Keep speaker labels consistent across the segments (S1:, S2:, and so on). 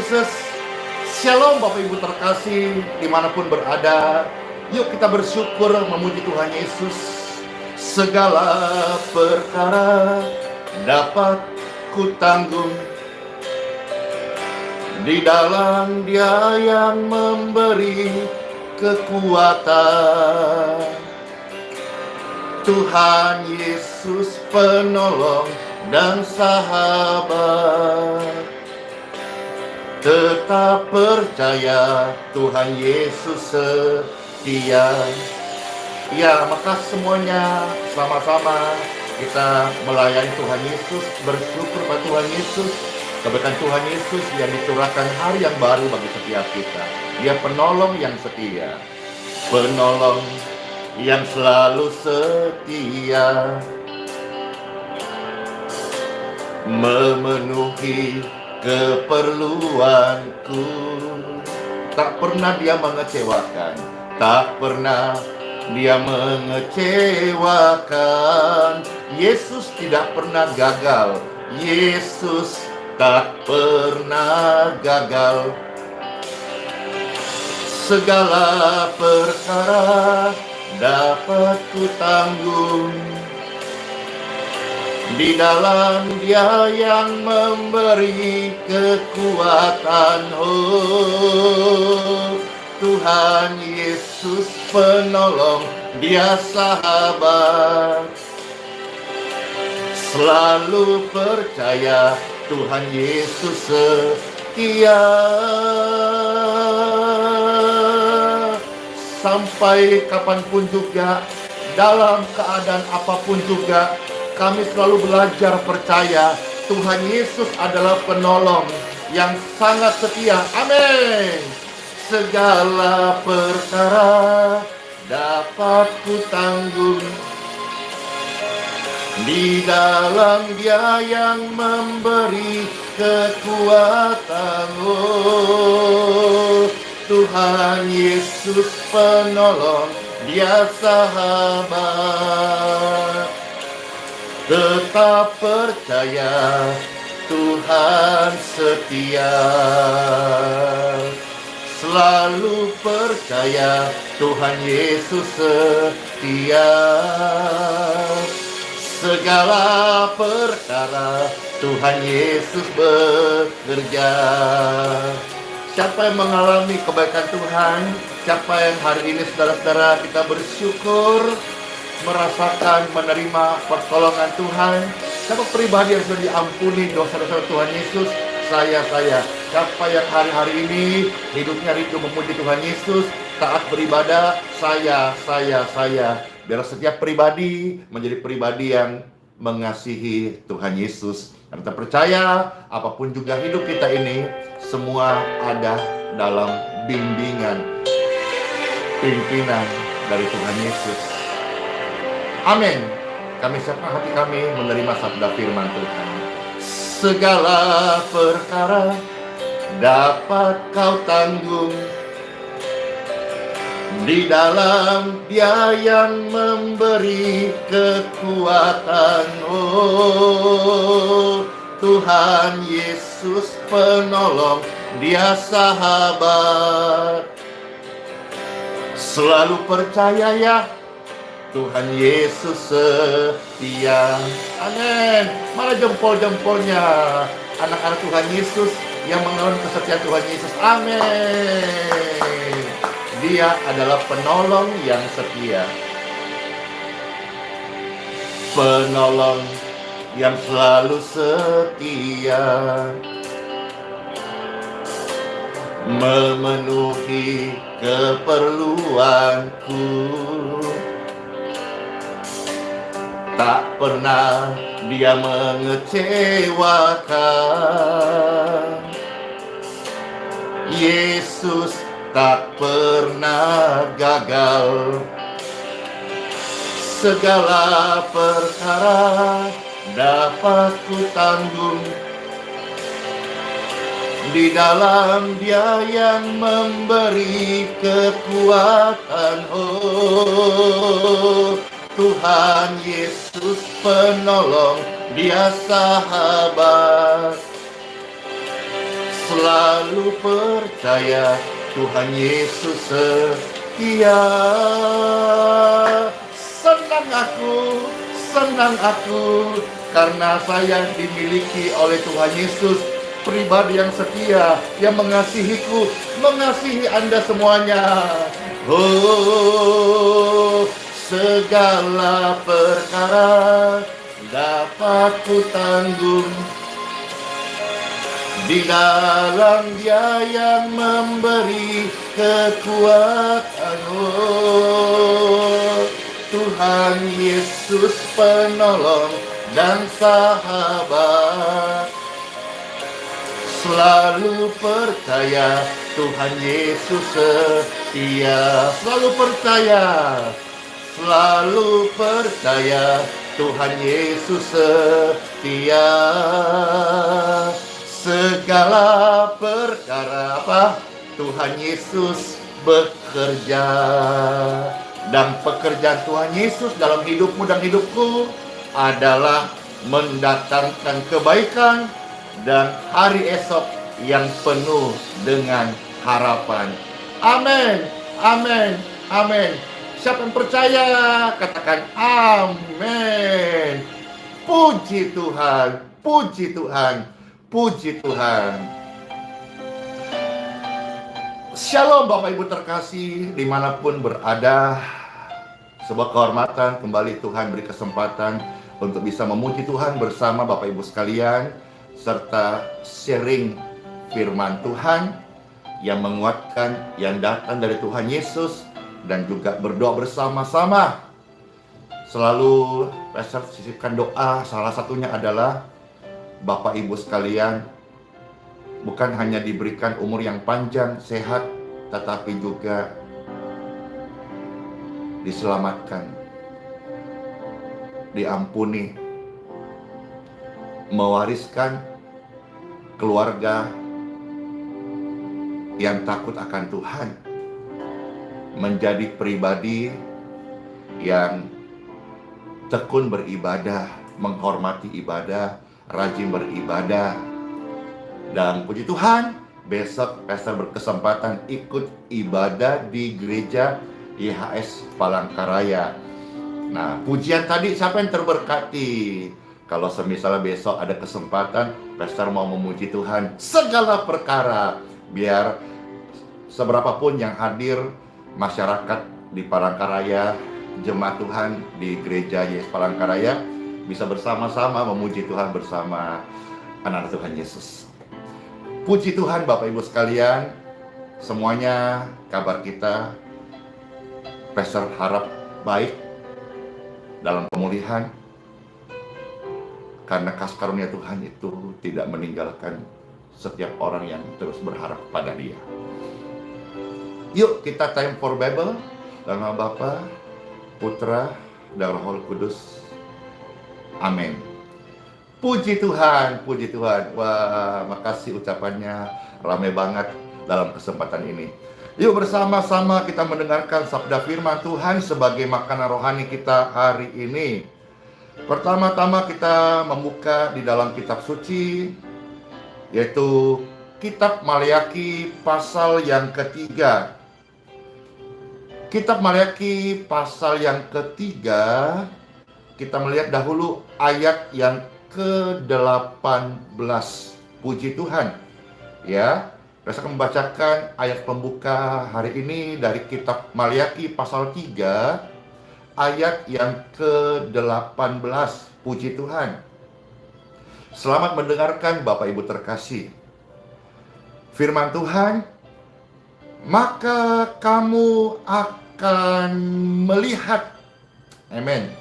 S1: Yesus. Shalom Bapak Ibu terkasih dimanapun berada. Yuk kita bersyukur memuji Tuhan Yesus. Segala perkara dapat kutanggung di dalam Dia yang memberi kekuatan. Tuhan Yesus penolong dan sahabat. Tetap percaya Tuhan Yesus setia. Ya, maka semuanya sama-sama kita melayani Tuhan Yesus, bersyukur pada Tuhan Yesus. Kebaikan Tuhan Yesus yang dicurahkan hari yang baru bagi setiap kita. Dia penolong yang setia, penolong yang selalu setia, memenuhi keperluanku. Tak pernah Dia mengecewakan, tak pernah Dia mengecewakan. Yesus tidak pernah gagal, Yesus tak pernah gagal. Segala perkara dapat kutanggung di dalam Dia yang memberi kekuatan. Oh, Tuhan Yesus penolong, Dia sahabat. Selalu percaya Tuhan Yesus setia. Sampai kapanpun juga, dalam keadaan apapun juga, kami selalu belajar percaya Tuhan Yesus adalah penolong yang sangat setia. Amin. Segala perkara dapat kutanggung di dalam Dia yang memberi kekuatan. Oh, Tuhan Yesus penolong, Dia sahabat. Tetap percaya Tuhan setia. Selalu percaya Tuhan Yesus setia. Segala perkara Tuhan Yesus bekerja. Siapa yang mengalami kebaikan Tuhan? Siapa yang hari ini saudara-saudara kita bersyukur, merasakan, menerima pertolongan Tuhan? Siapa pribadi yang sudah diampuni dosa-dosa Tuhan Yesus? Saya. Siapa yang hari-hari ini hidupnya rindu memuji Tuhan Yesus, taat beribadah? Saya. Biar setiap pribadi menjadi pribadi yang mengasihi Tuhan Yesus. Dan kita percaya apapun juga hidup kita ini, semua ada dalam bimbingan, pimpinan dari Tuhan Yesus. Amin. Kami siapkan hati kami menerima sabda firman Tuhan. Segala perkara dapat kau tanggung di dalam Dia yang memberi kekuatan. Oh, Tuhan Yesus penolong, Dia sahabat. Selalu percaya ya, Tuhan Yesus setia. Amin. Mana jempol-jempolnya anak-anak Tuhan Yesus yang mengenal kesetiaan Tuhan Yesus? Amin. Dia adalah penolong yang setia, penolong yang selalu setia, memenuhi keperluanku. Tak pernah Dia mengecewakan. Yesus tak pernah gagal. Segala perkara dapat kutanggung di dalam Dia yang memberi kekuatan. Oh, Tuhan Yesus penolong, Dia sahabat. Selalu percaya Tuhan Yesus setia. Senang aku, karena saya dimiliki oleh Tuhan Yesus, pribadi yang setia, yang mengasihiku, mengasihi Anda semuanya. Oh, segala perkara dapat ku tanggung di dalam Dia yang memberi kekuatan. Oh, Tuhan Yesus penolong dan sahabat. Selalu percaya Tuhan Yesus setia. Selalu percaya Tuhan Yesus setia. Segala perkara Tuhan Yesus bekerja. Dan pekerjaan Tuhan Yesus dalam hidupmu dan hidupku adalah mendatangkan kebaikan dan hari esok yang penuh dengan harapan. Amin, amin, amin. Siapa yang percaya, katakan amin. Puji Tuhan, puji Tuhan, puji Tuhan. Shalom Bapak Ibu terkasih dimanapun berada. Sebuah kehormatan kembali Tuhan beri kesempatan untuk bisa memuji Tuhan bersama Bapak Ibu sekalian, serta sharing firman Tuhan yang menguatkan, yang datang dari Tuhan Yesus, dan juga berdoa bersama-sama. Selalu saya sisipkan doa, salah satunya adalah Bapak Ibu sekalian bukan hanya diberikan umur yang panjang, sehat, tetapi juga diselamatkan, diampuni, mewariskan keluarga yang takut akan Tuhan, menjadi pribadi yang tekun beribadah, menghormati ibadah, rajin beribadah. Dan puji Tuhan, besok Pastor berkesempatan ikut ibadah di gereja IHS Palangkaraya. Nah, pujian tadi siapa yang terberkati? Kalau semisalnya besok ada kesempatan, Pastor mau memuji Tuhan segala perkara, biar seberapapun yang hadir, masyarakat di Palangkaraya, jemaat Tuhan di gereja IHS Palangkaraya, bisa bersama-sama memuji Tuhan bersama anak-anak Tuhan Yesus. Puji Tuhan Bapak Ibu sekalian, semuanya kabar kita, Pastor harap baik dalam pemulihan, karena kasih karunia Tuhan itu tidak meninggalkan setiap orang yang terus berharap pada Dia. Yuk kita time for Bible, dalam nama Bapa, Putra, dan Roh Kudus. Amin. Puji Tuhan, puji Tuhan. Wah, makasih ucapannya, ramai banget dalam kesempatan ini. Yuk bersama-sama kita mendengarkan sabda firman Tuhan sebagai makanan rohani kita hari ini. Pertama-tama kita membuka di dalam kitab suci, yaitu kitab Maleakhi pasal yang ketiga. Kitab Maleakhi pasal yang ketiga, kita melihat dahulu ayat yang ke-18. Puji Tuhan. Ya, saya akan membacakan ayat pembuka hari ini dari kitab Maleakhi pasal 3, ayat yang ke-18. Puji Tuhan. Selamat mendengarkan Bapak Ibu terkasih. Firman Tuhan, maka kamu akan melihat, amin,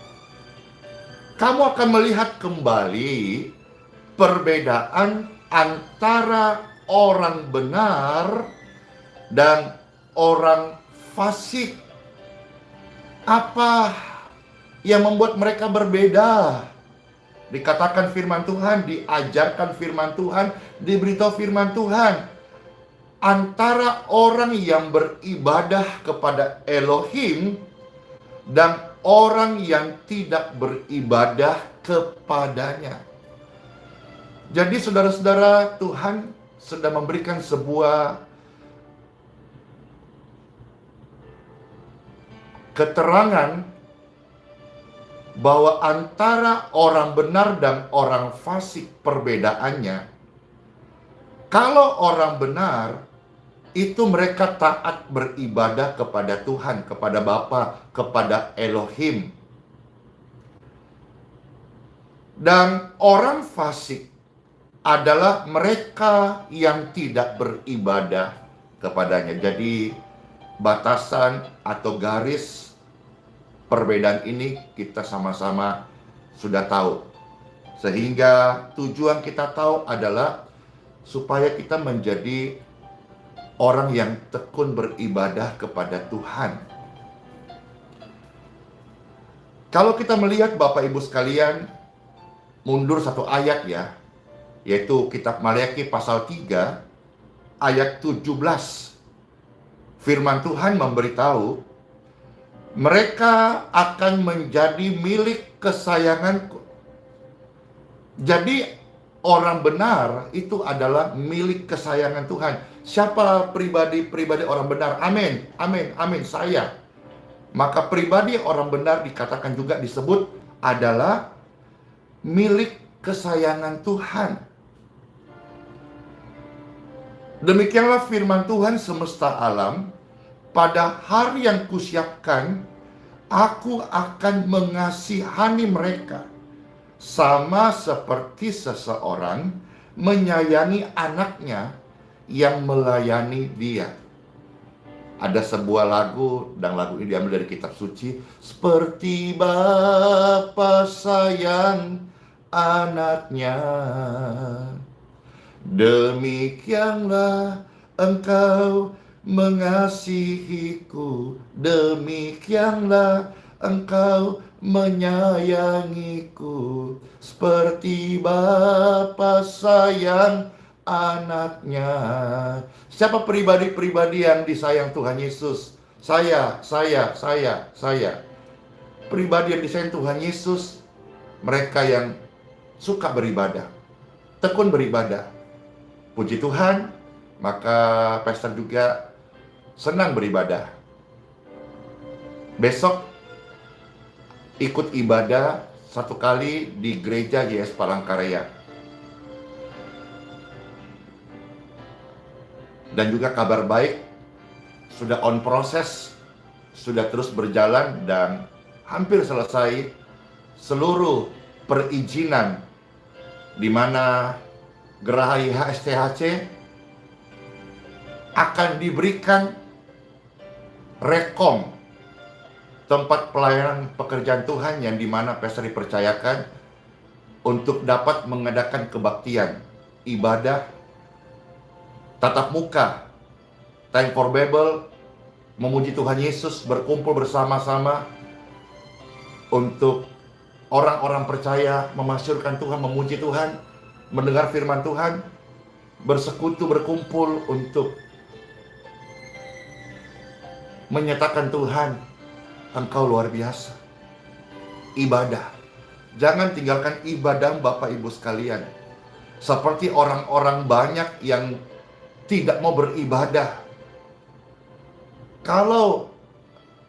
S1: kamu akan melihat kembali perbedaan antara orang benar dan orang fasik. Apa yang membuat mereka berbeda? Dikatakan firman Tuhan, diajarkan firman Tuhan, diberitahu firman Tuhan. Antara orang yang beribadah kepada Elohim dan orang yang tidak beribadah kepadanya. Jadi saudara-saudara, Tuhan sedang memberikan sebuah keterangan bahwa antara orang benar dan orang fasik perbedaannya. Kalau orang benar, itu mereka taat beribadah kepada Tuhan, kepada Bapa, kepada Elohim. Dan orang fasik adalah mereka yang tidak beribadah kepadanya. Jadi batasan atau garis perbedaan ini kita sama-sama sudah tahu. Sehingga tujuan kita tahu adalah supaya kita menjadi orang yang tekun beribadah kepada Tuhan. Kalau kita melihat Bapak Ibu sekalian, mundur satu ayat ya, yaitu kitab Maleakhi pasal 3 ayat 17. Firman Tuhan memberitahu, mereka akan menjadi milik kesayanganku. Jadi orang benar itu adalah milik kesayangan Tuhan. Siapa pribadi orang benar? Amin, amin, amin, saya. Maka pribadi orang benar dikatakan juga disebut adalah milik kesayangan Tuhan. Demikianlah firman Tuhan semesta alam. Pada hari yang kusiapkan, aku akan mengasihani mereka, sama seperti seseorang menyayangi anaknya yang melayani dia. Ada sebuah lagu, dan lagu ini diambil dari kitab suci. Seperti Bapa sayang anaknya, demikianlah engkau mengasihiku, demikianlah engkau menyayangiku. Seperti Bapa sayang anaknya. Siapa pribadi-pribadi yang disayang Tuhan Yesus? Saya. Pribadi yang disayang Tuhan Yesus, mereka yang suka beribadah, tekun beribadah. Puji Tuhan, maka pastor juga senang beribadah. Besok ikut ibadah satu kali di gereja YS Palangkaraya. Dan juga kabar baik, sudah on proses, sudah terus berjalan dan hampir selesai seluruh perizinan di mana Geraha HSTHC akan diberikan rekom tempat pelayanan pekerjaan Tuhan yang dimana pastor dipercayakan untuk dapat mengadakan kebaktian, ibadah, tatap muka, time for Bible, memuji Tuhan Yesus, berkumpul bersama-sama untuk orang-orang percaya memasyurkan Tuhan, memuji Tuhan, mendengar firman Tuhan, bersekutu, berkumpul untuk menyatakan Tuhan, Engkau luar biasa. Ibadah. Jangan tinggalkan ibadah Bapak Ibu sekalian. Seperti orang-orang banyak yang tidak mau beribadah. Kalau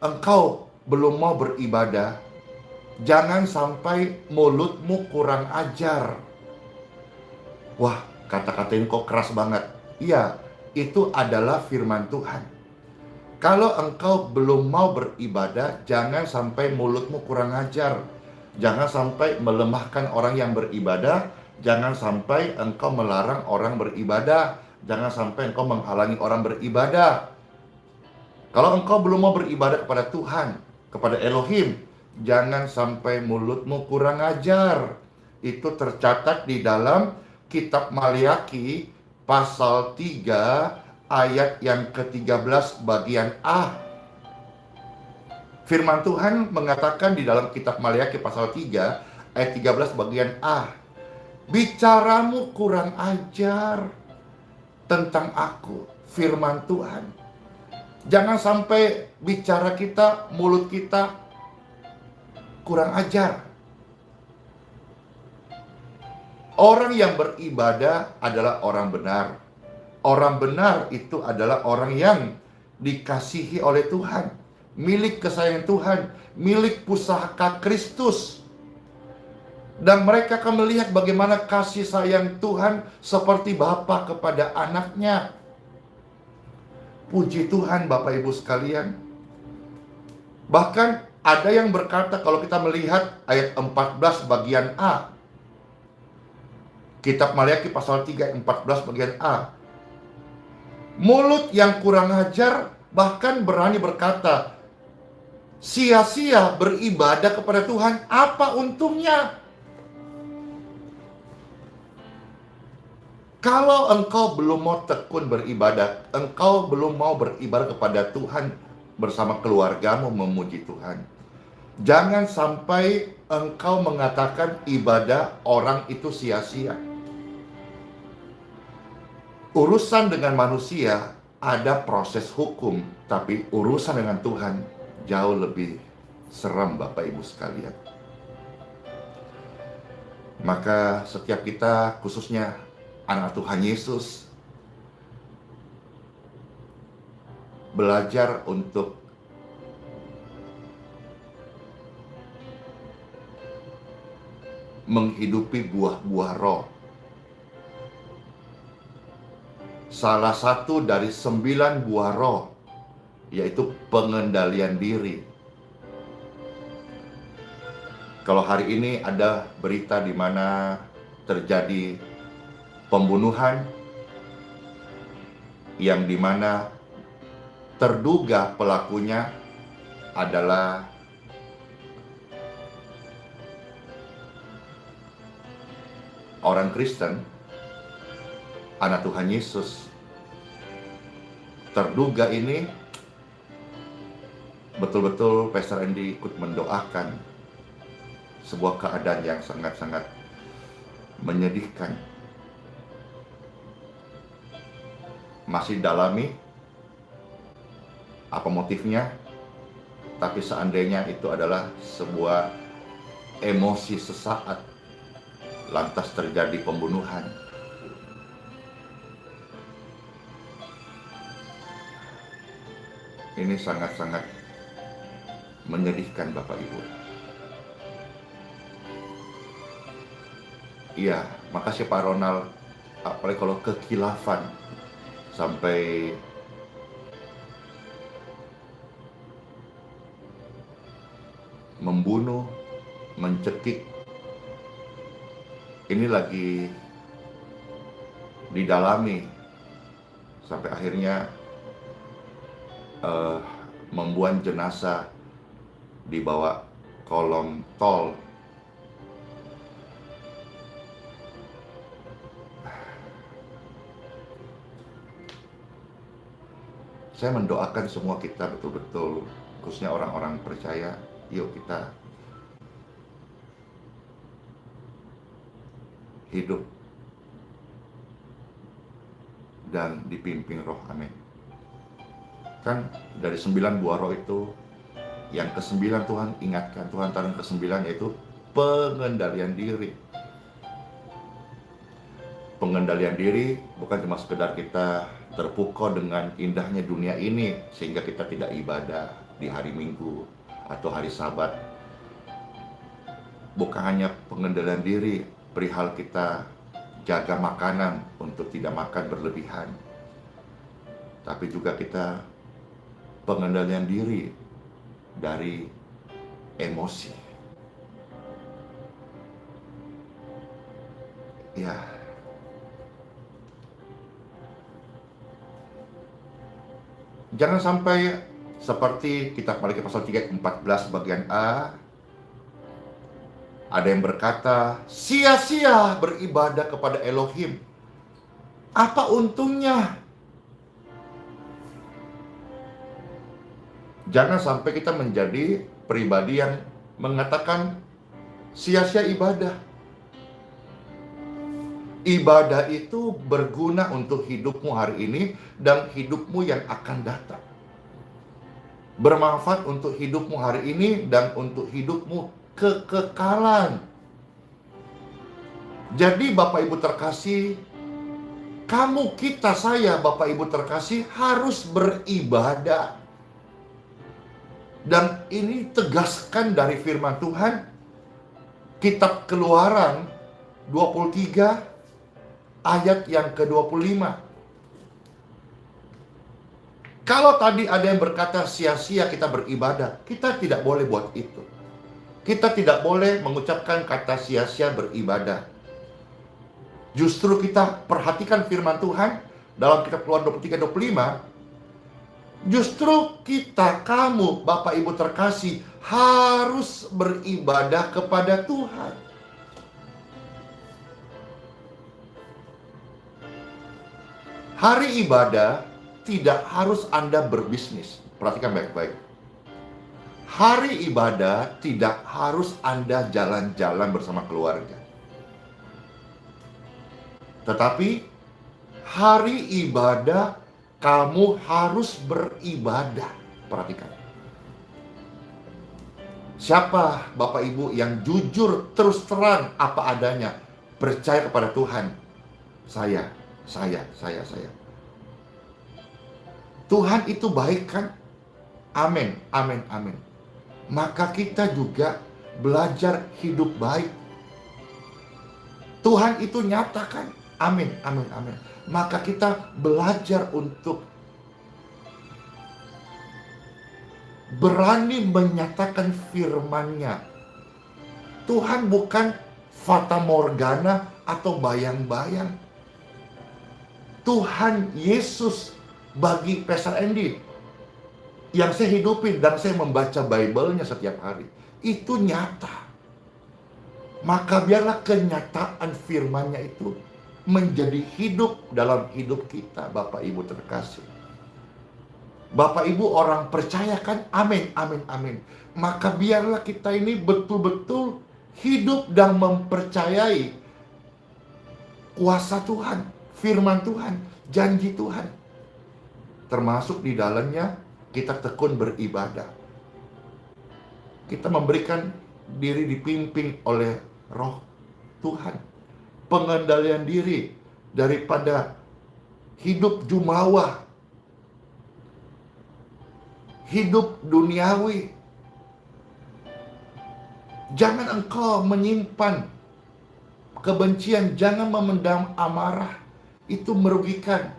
S1: engkau belum mau beribadah, jangan sampai mulutmu kurang ajar. Wah, kata-kata ini kok keras banget. Iya, itu adalah firman Tuhan. Kalau engkau belum mau beribadah, jangan sampai mulutmu kurang ajar. Jangan sampai melemahkan orang yang beribadah. Jangan sampai engkau melarang orang beribadah. Jangan sampai engkau menghalangi orang beribadah. Kalau engkau belum mau beribadah kepada Tuhan, kepada Elohim, jangan sampai mulutmu kurang ajar. Itu tercatat di dalam kitab Maleakhi pasal 3 ayat yang ke-13 bagian A. Firman Tuhan mengatakan di dalam kitab Maleakhi pasal 3 ayat 13 bagian A, bicaramu kurang ajar tentang aku, firman Tuhan. Jangan sampai bicara kita, mulut kita kurang ajar. Orang yang beribadah adalah orang benar. Orang benar itu adalah orang yang dikasihi oleh Tuhan, milik kesayangan Tuhan, milik pusaka Kristus. Dan mereka akan melihat bagaimana kasih sayang Tuhan seperti Bapa kepada anaknya. Puji Tuhan Bapak Ibu sekalian. Bahkan ada yang berkata, kalau kita melihat ayat 14 bagian A, Kitab Maliaki pasal 3 ayat 14 bagian A, mulut yang kurang ajar bahkan berani berkata, sia-sia beribadah kepada Tuhan, apa untungnya? Kalau engkau belum mau tekun beribadah, engkau belum mau beribadah kepada Tuhan bersama keluargamu memuji Tuhan, jangan sampai engkau mengatakan ibadah orang itu sia-sia. Urusan dengan manusia ada proses hukum, tapi urusan dengan Tuhan jauh lebih seram Bapak Ibu sekalian. Maka setiap kita, khususnya anak Tuhan Yesus, belajar untuk menghidupi buah-buah roh. Salah satu dari 9 buah roh, yaitu pengendalian diri. Kalau hari ini ada berita di mana terjadi pembunuhan, yang di mana terduga pelakunya adalah orang Kristen, anak Tuhan Yesus. Terduga ini betul-betul Pastor Andy ikut mendoakan sebuah keadaan yang sangat-sangat menyedihkan. Masih dalami apa motifnya, tapi seandainya itu adalah sebuah emosi sesaat lantas terjadi pembunuhan, ini sangat-sangat menyedihkan Bapak Ibu. Iya, makasih Pak Ronald. Apalagi kalau kekilafan sampai membunuh, mencekik, ini lagi didalami sampai akhirnya membuang jenazah dibawa kolong tol. Saya mendoakan semua kita betul-betul, khususnya orang-orang percaya, yuk kita hidup dan dipimpin roh, amin. Kan dari 9 buah roh itu, yang ke-9 Tuhan ingatkan, Tuhan taruh ke-9 yaitu pengendalian diri. Pengendalian diri bukan cuma sekedar kita terpukau dengan indahnya dunia ini sehingga kita tidak ibadah di hari Minggu atau hari Sabat. Bukan hanya pengendalian diri perihal kita jaga makanan untuk tidak makan berlebihan, tapi juga kita pengendalian diri dari emosi. Ya, jangan sampai seperti Kitab Maliaki pasal 3 14 bagian A, ada yang berkata, sia-sia beribadah kepada Elohim. Apa untungnya? Jangan sampai kita menjadi pribadi yang mengatakan sia-sia ibadah. Ibadah itu berguna untuk hidupmu hari ini dan hidupmu yang akan datang. Bermanfaat untuk hidupmu hari ini dan untuk hidupmu kekekalan. Jadi Bapak Ibu terkasih, Kamu, kita, saya, Bapak Ibu terkasih, harus beribadah. Dan ini tegaskan dari firman Tuhan, Kitab Keluaran 23 ayat yang ke-25. Kalau tadi ada yang berkata sia-sia kita beribadah, kita tidak boleh buat itu. Kita tidak boleh mengucapkan kata sia-sia beribadah. Justru kita perhatikan firman Tuhan dalam Kitab Keluaran 23-25. Justru kita, kamu, Bapak Ibu terkasih, harus beribadah kepada Tuhan. Hari ibadah tidak harus Anda berbisnis. Perhatikan baik-baik. Hari ibadah tidak harus Anda jalan-jalan bersama keluarga. Tetapi hari ibadah kamu harus beribadah. Perhatikan. Siapa Bapak Ibu yang jujur terus terang apa adanya, percaya kepada Tuhan? Saya. Tuhan itu baik kan? Amin, amin, amin. Maka kita juga belajar hidup baik. Tuhan itu nyatakan. Amin, amin, amin. Maka kita belajar untuk berani menyatakan firman-Nya. Tuhan bukan fata morgana atau bayang-bayang. Tuhan Yesus bagi Pastor Andy yang saya hidupin dan saya membaca Bible-nya setiap hari, itu nyata. Maka biarlah kenyataan firman-Nya itu menjadi hidup dalam hidup kita, Bapak Ibu terkasih. Bapak Ibu orang percaya kan? Amin, amin, amin. Maka biarlah kita ini betul-betul hidup dan mempercayai kuasa Tuhan, firman Tuhan, janji Tuhan. Termasuk di dalamnya kita tekun beribadah. Kita memberikan diri dipimpin oleh Roh Tuhan. Pengendalian diri daripada hidup jumawa, hidup duniawi. Jangan engkau menyimpan kebencian, jangan memendam amarah. Itu merugikan.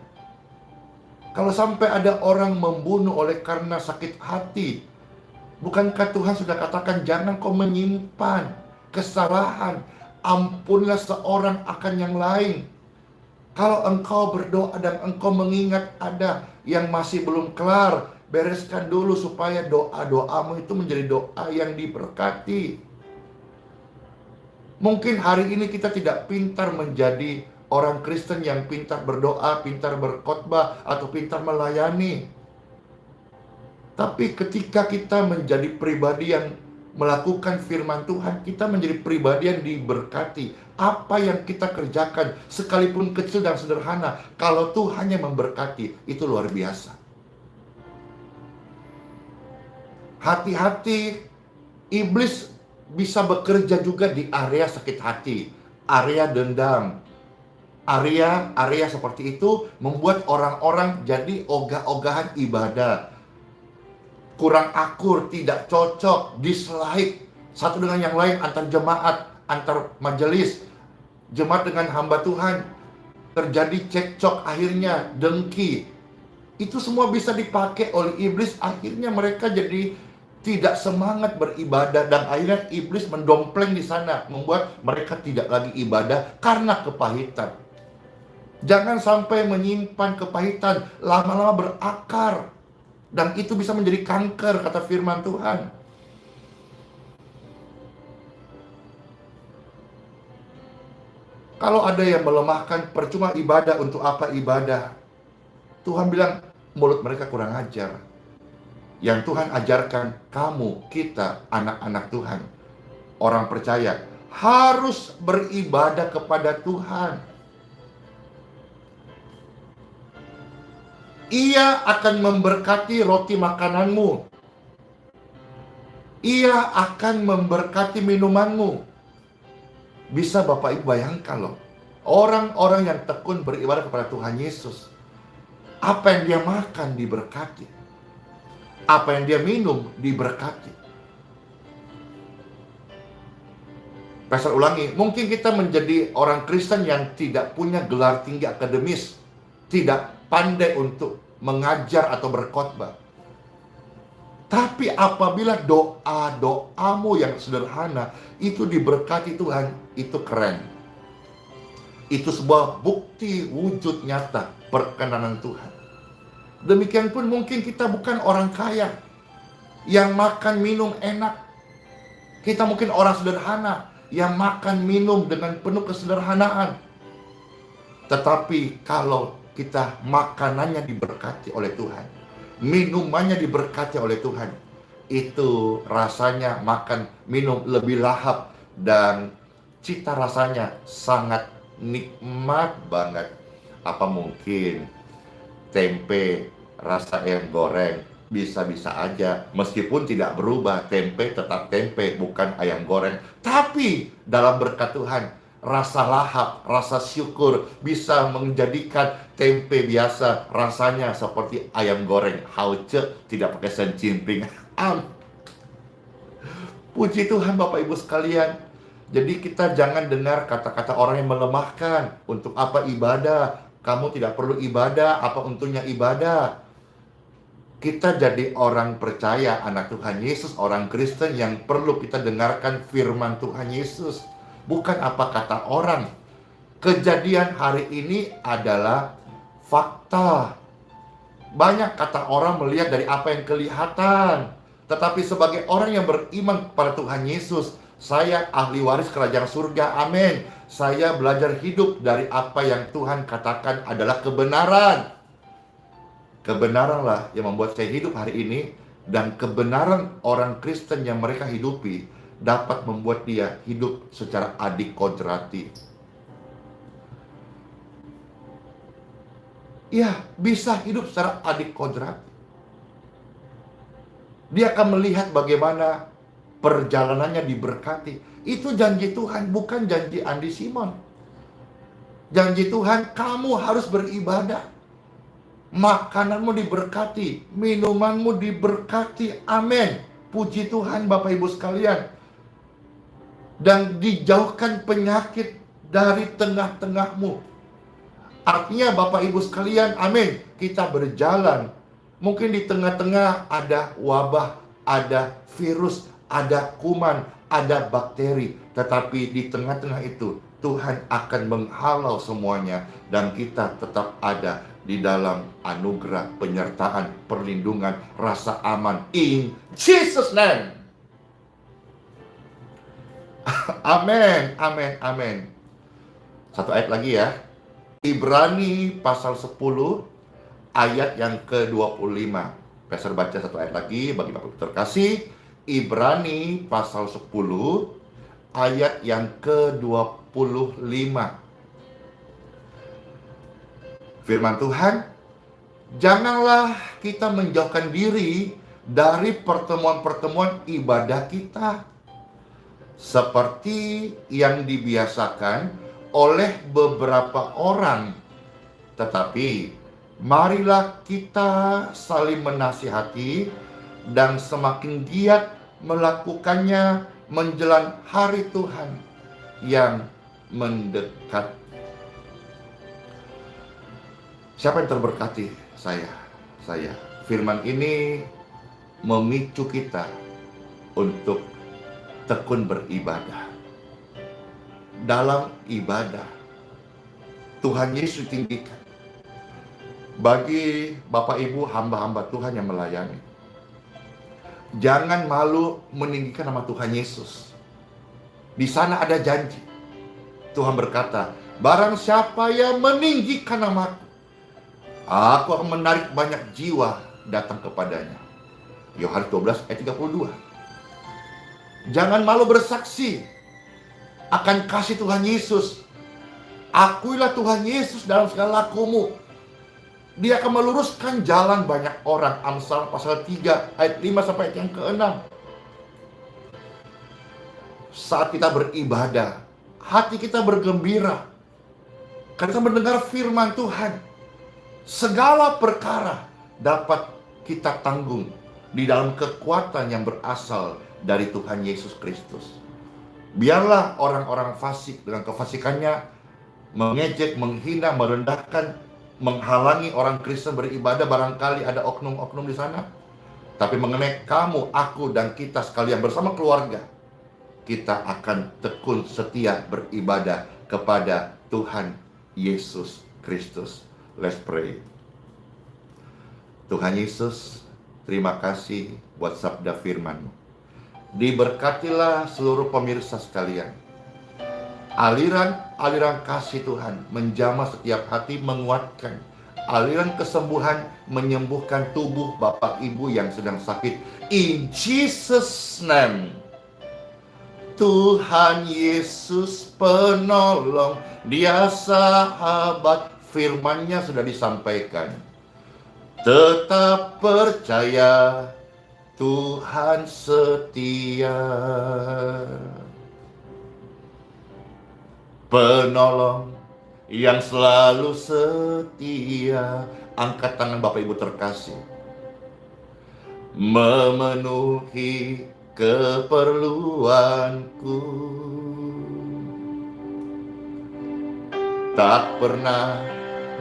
S1: Kalau sampai ada orang membunuh oleh karena sakit hati, bukankah Tuhan sudah katakan jangan kau menyimpan kesalahan, ampunlah seorang akan yang lain. Kalau engkau berdoa dan engkau mengingat ada yang masih belum kelar, bereskan dulu supaya doa-doamu itu menjadi doa yang diberkati. Mungkin hari ini kita tidak pintar menjadi orang Kristen yang pintar berdoa, pintar berkhotbah, atau pintar melayani. Tapi ketika kita menjadi pribadi yang melakukan firman Tuhan, kita menjadi pribadi yang diberkati. Apa yang kita kerjakan, sekalipun kecil dan sederhana, kalau Tuhan yang memberkati, itu luar biasa. Hati-hati, iblis bisa bekerja juga di area sakit hati, area dendam. Area seperti itu membuat orang-orang jadi ogah-ogahan ibadah. Kurang akur, tidak cocok, dislike satu dengan yang lain, antar jemaat, antar majelis, jemaat dengan hamba Tuhan. Terjadi cekcok, akhirnya dengki. Itu semua bisa dipakai oleh iblis. Akhirnya mereka jadi tidak semangat beribadah, dan akhirnya iblis mendompleng di sana, membuat mereka tidak lagi ibadah karena kepahitan. Jangan sampai menyimpan kepahitan, lama-lama berakar. Dan itu bisa menjadi kanker, kata firman Tuhan. Kalau ada yang melemahkan, percuma ibadah, untuk apa ibadah? Tuhan bilang, mulut mereka kurang ajar. Yang Tuhan ajarkan, kamu, kita, anak-anak Tuhan, orang percaya, harus beribadah kepada Tuhan. Ia akan memberkati roti makananmu. Ia akan memberkati minumanmu. Bisa Bapak Ibu bayangkan loh. Orang-orang yang tekun beribadah kepada Tuhan Yesus, apa yang dia makan diberkati, apa yang dia minum diberkati. Pasal ulangi, mungkin kita menjadi orang Kristen yang tidak punya gelar tinggi akademis, tidak pandai untuk mengajar atau berkhotbah. Tapi apabila doa-doamu yang sederhana itu diberkati Tuhan, itu keren. Itu sebuah bukti wujud nyata perkenanan Tuhan. Demikian pun mungkin kita bukan orang kaya yang makan minum enak. Kita mungkin orang sederhana yang makan minum dengan penuh kesederhanaan. Tetapi kalau kita makanannya diberkati oleh Tuhan, minumannya diberkati oleh Tuhan, itu rasanya makan minum lebih lahap dan cita rasanya sangat nikmat banget. Apa mungkin tempe rasa ayam goreng bisa-bisa aja, meskipun tidak berubah, tempe tetap tempe, bukan ayam goreng. Tapi dalam berkat Tuhan, rasa lahap, rasa syukur bisa menjadikan tempe biasa rasanya seperti ayam goreng. Hauce, tidak pakai sencimpring. Puji Tuhan Bapak Ibu sekalian. Jadi kita jangan dengar kata-kata orang yang melemahkan. Untuk apa ibadah? Kamu tidak perlu ibadah, apa untungnya ibadah? Kita jadi orang percaya, anak Tuhan Yesus, orang Kristen yang perlu kita dengarkan firman Tuhan Yesus. Bukan apa kata orang. Kejadian hari ini adalah fakta. Banyak kata orang melihat dari apa yang kelihatan. Tetapi sebagai orang yang beriman kepada Tuhan Yesus, saya ahli waris kerajaan surga, amin. Saya belajar hidup dari apa yang Tuhan katakan adalah kebenaran. Kebenaranlah yang membuat saya hidup hari ini, dan kebenaran orang Kristen yang mereka hidupi dapat membuat dia hidup secara adik kodrati. Ya, bisa hidup secara adik kodrati. Dia akan melihat bagaimana perjalanannya diberkati. Itu janji Tuhan, bukan janji Andi Simon. Janji Tuhan, kamu harus beribadah. Makananmu diberkati, minumanmu diberkati, amin. Puji Tuhan Bapak Ibu sekalian. Dan dijauhkan penyakit dari tengah-tengahmu. Artinya Bapak Ibu sekalian, amin. Kita berjalan, mungkin di tengah-tengah ada wabah, ada virus, ada kuman, ada bakteri. Tetapi di tengah-tengah itu Tuhan akan menghalau semuanya, dan kita tetap ada di dalam anugerah, penyertaan, perlindungan, rasa aman. In Jesus' name. Amin, amin, amin. Satu ayat lagi ya. Ibrani pasal 10 ayat yang ke-25. Pastor baca satu ayat lagi bagi Bapak terkasih. Ibrani pasal 10 ayat yang ke-25. Firman Tuhan, janganlah kita menjauhkan diri dari pertemuan-pertemuan ibadah kita, seperti yang dibiasakan oleh beberapa orang. Tetapi marilah kita saling menasihati dan semakin giat melakukannya menjelang hari Tuhan yang mendekat. Siapa yang terberkati? Saya. Firman ini memicu kita untuk tekun beribadah. Dalam ibadah, Tuhan Yesus tinggikan. Bagi Bapak Ibu hamba-hamba Tuhan yang melayani, jangan malu meninggikan nama Tuhan Yesus. Di sana ada janji. Tuhan berkata, barang siapa yang meninggikan namaku, aku akan menarik banyak jiwa datang kepadanya. Yohanes 12 ayat 32. Jangan malu bersaksi akan kasih Tuhan Yesus. Akuilah Tuhan Yesus dalam segala lakumu. Dia akan meluruskan jalan banyak orang. Amsal pasal 3 ayat 5 sampai ayat yang ke-6. Saat kita beribadah, hati kita bergembira. Karena kita mendengar firman Tuhan, segala perkara dapat kita tanggung di dalam kekuatan yang berasal dari Tuhan Yesus Kristus. Biarlah orang-orang fasik dengan kefasikannya mengejek, menghina, merendahkan, menghalangi orang Kristen beribadah. Barangkali ada oknum-oknum di sana. Tapi mengenai kamu, aku, dan kita sekalian bersama keluarga, kita akan tekun setia beribadah kepada Tuhan Yesus Kristus. Let's pray. Tuhan Yesus, terima kasih buat sabda firman-Mu. Diberkatilah seluruh pemirsa sekalian. Aliran-aliran kasih Tuhan menjamah setiap hati, menguatkan. Aliran kesembuhan menyembuhkan tubuh Bapak Ibu yang sedang sakit. In Jesus' name. Tuhan Yesus penolong, Dia sahabat, firman-Nya sudah disampaikan. Tetap percaya, Tuhan setia. Penolong yang selalu setia. Angkat tangan Bapak Ibu terkasih. Memenuhi keperluanku. Tak pernah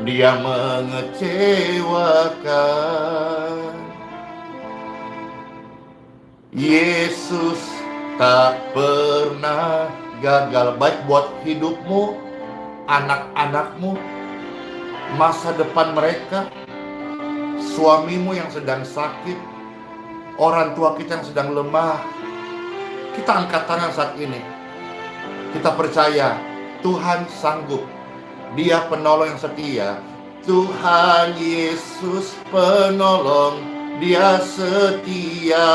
S1: Dia mengecewakan. Yesus tak pernah gagal, baik buat hidupmu, anak-anakmu, masa depan mereka, suamimu yang sedang sakit, orang tua kita yang sedang lemah. Kita angkat tangan saat ini. Kita percaya Tuhan sanggup. Dia penolong yang setia. Tuhan Yesus penolong, Dia setia.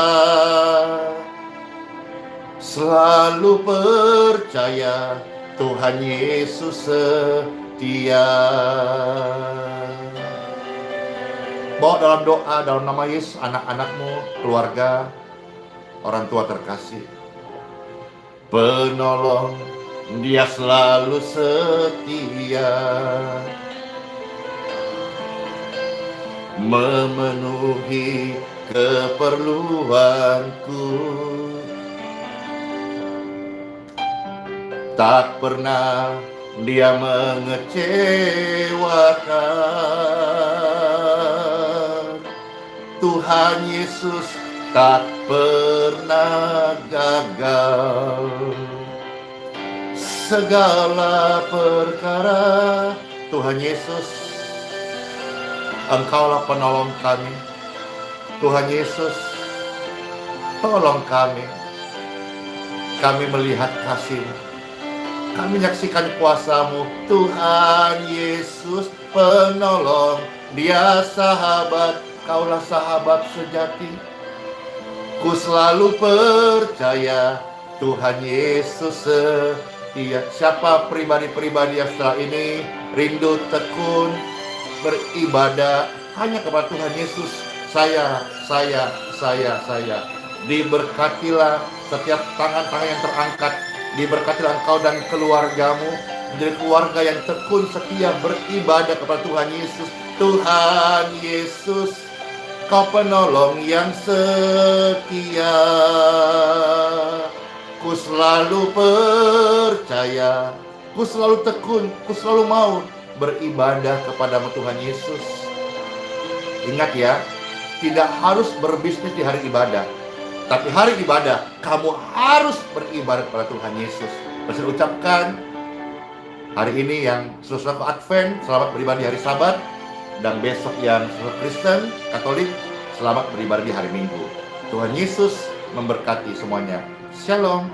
S1: Selalu percaya, Tuhan Yesus setia. Bawa dalam doa, dalam nama Yesus, anak-anakmu, keluarga, orang tua terkasih. Penolong, Dia selalu setia. Memenuhi keperluanku. Tak pernah Dia mengecewakan. Tuhan Yesus tak pernah gagal. Segala perkara, Tuhan Yesus, Engkaulah penolong kami. Tuhan Yesus, tolong kami. Kami melihat kasih-Mu, kami menyaksikan kuasa-Mu. Tuhan Yesus penolong, Dia sahabat, Kaulah sahabat sejati. Ku selalu percaya, Tuhan Yesus setia. Siapa pribadi-pribadi yang setelah ini rindu tekun beribadah hanya kepada Tuhan Yesus? Saya. Diberkatilah setiap tangan-tangan yang terangkat. Diberkatilah engkau dan keluargamu menjadi keluarga yang tekun setia beribadah kepada Tuhan Yesus. Tuhan Yesus, Kau penolong yang setia. Ku selalu percaya, ku selalu tekun, ku selalu mau beribadah kepada-Mu Tuhan Yesus. Ingat ya, tidak harus berbisnis di hari ibadah, tapi hari ibadah kamu harus beribadah kepada Tuhan Yesus. Saya ucapkan hari ini yang saudara Advent, selamat beribadah di hari Sabat. Dan besok yang saudara Kristen, Katolik, selamat beribadah di hari Minggu. Tuhan Yesus memberkati semuanya. Shalom.